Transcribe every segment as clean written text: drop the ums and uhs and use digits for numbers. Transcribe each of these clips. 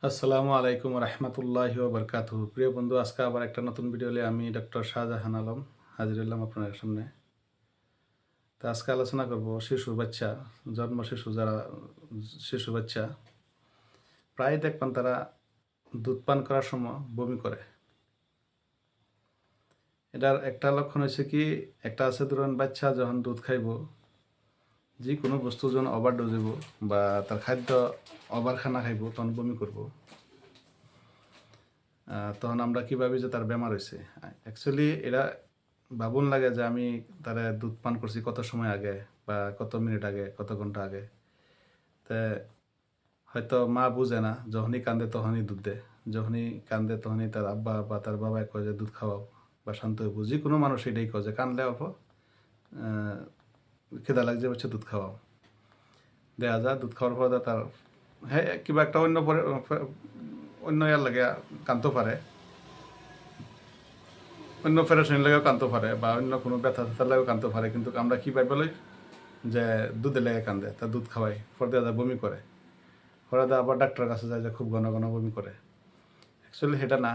আসসালামু আলাইকুম রহমতুল্লাহি ওবরকাতুহু। প্রিয় বন্ধু, আজকে আবার একটা নতুন ভিডিও নিয়ে আমি ডক্টর শাহজাহান আলম হাজির হলাম আপনার সামনে। তো আজকে আলোচনা করব শিশু বাচ্চা, জন্ম শিশু যারা শিশু বাচ্চা প্রায় দেখবেন তারা দুধ পান করার সময় বমি করে। এটার একটা লক্ষণ হচ্ছে কি, একটা আছে ধরুন বাচ্চা যখন দুধ খাইব, যে কোনো বস্তু যখন ওভার ডোজ হইব বা তার খাদ্য ওভার খানা খাইব তখন বমি করব। তখন আমরা কী ভাবি যে তার বেমার হয়েছে। অ্যাকচুয়ালি এরা ভাবুন লাগে যে আমি তারা দুধ পান করছি কত সময় আগে বা কত মিনিট আগে, কত ঘন্টা আগে। তে হয়তো মা বুঝে না, যখনই কান্দে তখনই দুধ দেয়, যখনই কান্দে তখনই তার আব্বা বা তার বাবাই কয় যে দুধ খাওয়াও বা শান্ত হইব। যে কোনো মানুষ এটাই কয় যে কান্দলে অল্প খিদা লাগছে হচ্ছে দুধ খাওয়াও। দেয়া যায় দুধ খাওয়ার পর তার হ্যাঁ কিবা একটা অন্য পরে অন্য ইয়ার লাগে কানতে পারে, অন্য প্যারাশানি লাগেও কানতে পারে বা অন্য কোনো ব্যথা ট্যাথা লাগেও কানতে পারে, কিন্তু আমরা কী পাই বলি যে দুধে লেগে কান্দে, তা দুধ খাওয়াই, পরে দেওয়া যায় বমি করে, পরে দেওয়া আবার ডাক্তারের কাছে যায় যে খুব ঘন ঘন বমি করে। অ্যাকচুয়ালি সেটা না,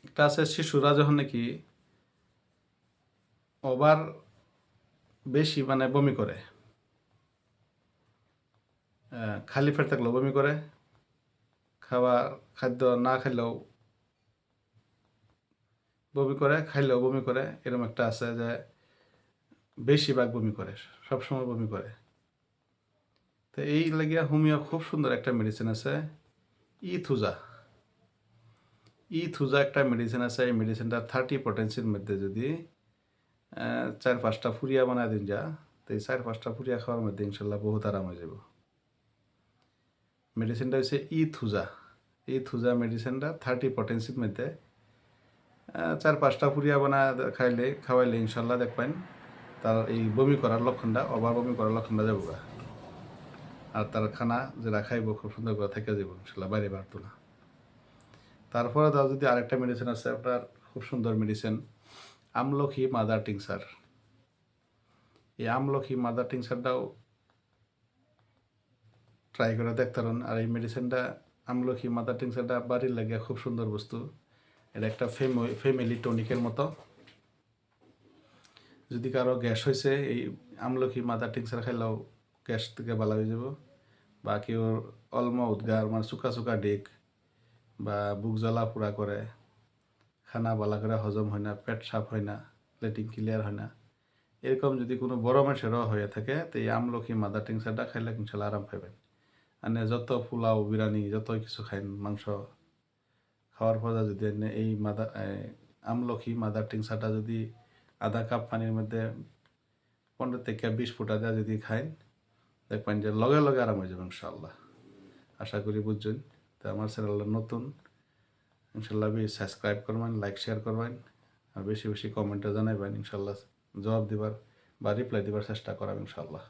একটা আছে শিশুরা যখন নাকি ওভার বেশি মানে বমি করে, খালি পেট থাকলেও বমি করে, খাদ্য না খাইলেও বমি করে, খাইলেও বমি করে, এরকম একটা আছে যে বেশিরভাগ বমি করে, সবসময় বমি করে। তো এই লাগিয়া হোমিও খুব সুন্দর একটা মেডিসিন আছে, ইথুজা। ইথুজা একটা মেডিসিন আছে, এই মেডিসিনটা 30 পটেন্সির মধ্যে যদি 4-5টা ফুরিয়া বানায় দিন যা, তো এই 4-5টা ফুরিয়া খাওয়ার মধ্যে ইনশাল্লাহ বহুত আরাম হয়ে যাব। মেডিসিনটা হচ্ছে ইথুজা। ইথুজা মেডিসিনটা 30 পটেন্সির মধ্যে 4-5টা ফুরিয়া বানায় খাওয়াইলে ইনশাল্লাহ দেখবেন তার এই বমি করার লক্ষণটা, অভাব বমি করার লক্ষণটা যাবো গা। আর তার খানা যেটা খাইব খুব সুন্দর করে থেকে যাব ইনশাল্লাহ, বাইরে বাড়তো না। তারপরে তার যদি আরেকটা মেডিসিন আছে আপনার, খুব সুন্দর মেডিসিন, আমলকি মাদার টিংসার। এই আমলকি মাদার টিংসারটাও ট্রাই করে দেখতে পারেন। আর এই মেডিসিনটা, আমলকি মাদার টিংসারটা বাড়ির লাগে খুব সুন্দর বস্তু। এটা একটা ফ্যামিলি টনিকের মতো। যদি কারো গ্যাস হয়েছে, এই আমলকি মাদার টিংসার খাইলেও গ্যাস থেকে ভালো হয়ে যাব। বা কেউ অলম উদ্গার মানে চুকা চুকা ডিক বা বুক জ্বালা পোড়া করে, খানা বালা করে হজম হয় না, পেট সাফ হয় না, লেটিন ক্লিয়ার হয় না, এরকম যদি কোনো বড় মানুষেরও হয়ে থাকে, তো এই আমলকি মাদার টিংসারটা খাইলে ইনশাল্লাহ আরাম পাবেন। মানে যত পোলাও বিরিয়ানি যত কিছু খাইন, মাংস খাওয়ার পর যদি এই আমলকি মাদার টিংসারটা যদি আধা কাপ পানির মধ্যে 15 থেকে 20 ফুটা দেওয়া যদি খাইন, দেখবেন যে লগে লগে আরাম হয়ে যাবে ইনশাল্লাহ। আশা করি বুঝছেন। তো আমার চ্যানেল নতুন, ইনশাল্লাহ সাবস্ক্রাইব করবেন, লাইক শেয়ার করবেন, আর বেশি বেশি কমেন্টে জানাইবেন, ইনশাল্লাহ জবাব দিবার বা রিপ্লাই দিবার চেষ্টা করাবেন ইনশাল্লাহ।